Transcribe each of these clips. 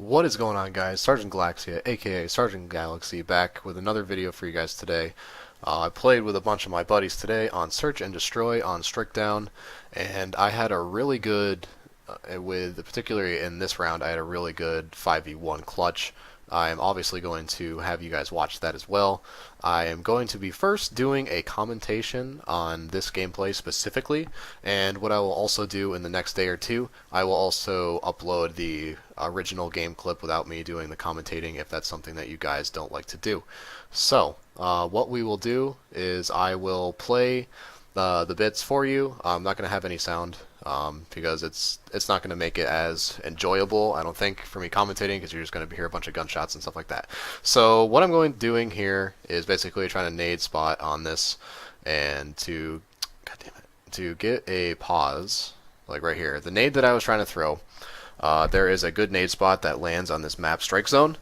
What is going on, guys? Sergeant Galaxia, aka Sergeant Galaxy, back with another video for you guys today. I played with a bunch of my buddies today on Search and Destroy on Strickdown, and I had a really good, particularly in this round, I had a really good 5v1 clutch. I am obviously going to have you guys watch that as well. I am going to be first doing a commentation on this gameplay specifically, and what I will also do in the next day or two, I will also upload the original game clip without me doing the commentating if that's something that you guys don't like to do. So, what we will do is I will play the bits for you. I'm not going to have any sound because it's not going to make it as enjoyable, I don't think, for me commentating, because you're just going to hear a bunch of gunshots and stuff like that. So what I'm going to doing here is basically trying to nade spot on this, and to get a pause, like right here. The nade that I was trying to throw, there is a good nade spot that lands on this map strike zone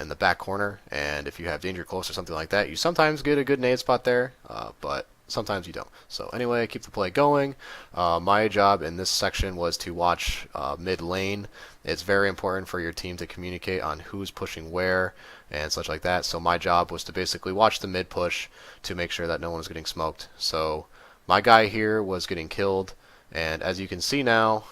in the back corner, and if you have danger close or something like that, you sometimes get a good nade spot there, but sometimes you don't. So anyway, keep the play going. My job in this section was to watch mid lane. It's very important for your team to communicate on who's pushing where and such like that. So my job was to basically watch the mid push to make sure that no one was getting smoked. So my guy here was getting killed, and as you can see now,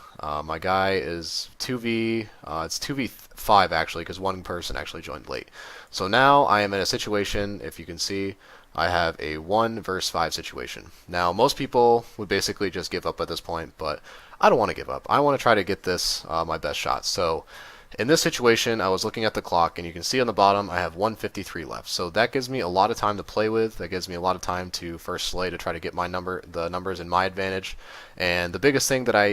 my guy is 2v, it's 2v5 actually, because one person actually joined late. So now I am in a situation, if you can see, I have a 1 versus 5 situation. Now, most people would basically just give up at this point, but I don't want to give up. I want to try to get this my best shot. So, in this situation, I was looking at the clock, and you can see on the bottom I have 153 left. So that gives me a lot of time to play with. That gives me a lot of time to first slay to try to get the numbers in my advantage. And the biggest thing that I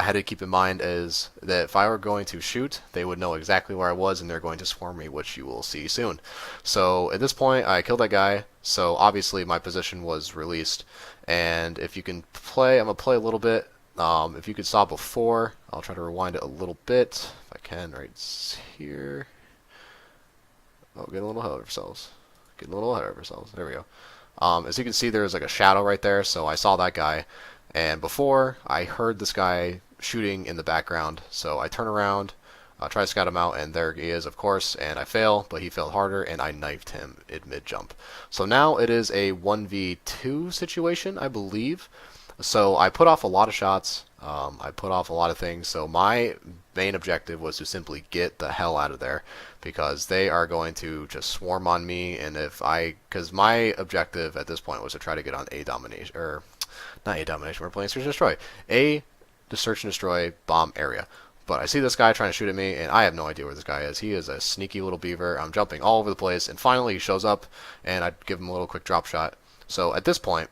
had to keep in mind is that if I were going to shoot, they would know exactly where I was, and they're going to swarm me, which you will see soon. So at this point, I killed that guy. So obviously my position was released. And if you can play, I'm gonna play a little bit. If you could stop before, I'll try to rewind it a little bit, if I can, right here. Oh, getting a little ahead of ourselves. Getting a little ahead of ourselves. There we go. As you can see, there's like a shadow right there, so I saw that guy. And before, I heard this guy shooting in the background, so I turn around, try to scout him out, and there he is, of course, and I fail, but he failed harder, and I knifed him in mid-jump. So now it is a 1v2 situation, I believe. So I put off a lot of shots, I put off a lot of things, so my main objective was to simply get the hell out of there, because they are going to just swarm on me, and because my objective at this point was to try to get on A domination, or not A domination, we're playing Search and Destroy, A, the Search and Destroy bomb area. But I see this guy trying to shoot at me, and I have no idea where this guy is. He is a sneaky little beaver. I'm jumping all over the place, and finally he shows up, and I give him a little quick drop shot. So at this point,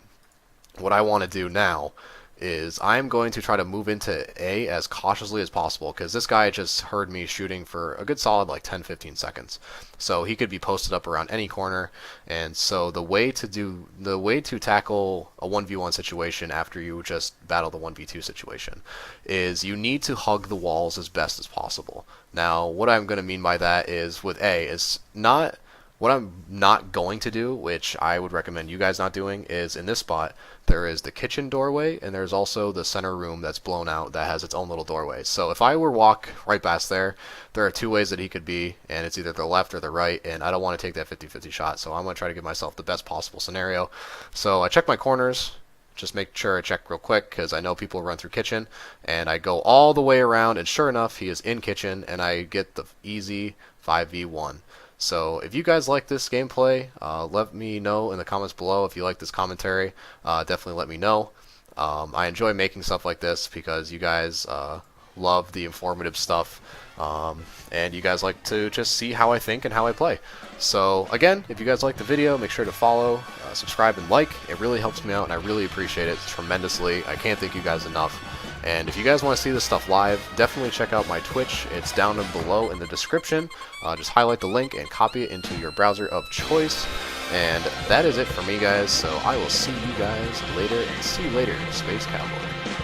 what I want to do now is I'm going to try to move into A as cautiously as possible, because this guy just heard me shooting for a good solid like 10-15 seconds. So he could be posted up around any corner, and so the way to tackle a 1v1 situation after you just battle the 1v2 situation is you need to hug the walls as best as possible. Now, what I'm going to mean by that is with A is not what I'm not going to do, which I would recommend you guys not doing, is in this spot, there is the kitchen doorway, and there's also the center room that's blown out that has its own little doorway. So if I were to walk right past there are two ways that he could be, and it's either the left or the right, and I don't want to take that 50-50 shot, so I'm going to try to give myself the best possible scenario. So I check my corners, just make sure I check real quick, because I know people run through kitchen, and I go all the way around, and sure enough, he is in kitchen, and I get the easy 5v1. So if you guys like this gameplay, let me know in the comments below. If you like this commentary, definitely let me know. I enjoy making stuff like this because you guys love the informative stuff, and you guys like to just see how I think and how I play. So again, if you guys like the video, make sure to follow, subscribe, and like. It really helps me out, and I really appreciate it tremendously. I can't thank you guys enough. And if you guys want to see this stuff live, definitely check out my Twitch. It's down below in the description. Just highlight the link and copy it into your browser of choice. And that is it for me, guys. So I will see you guys later, and see you later, Space Cowboy.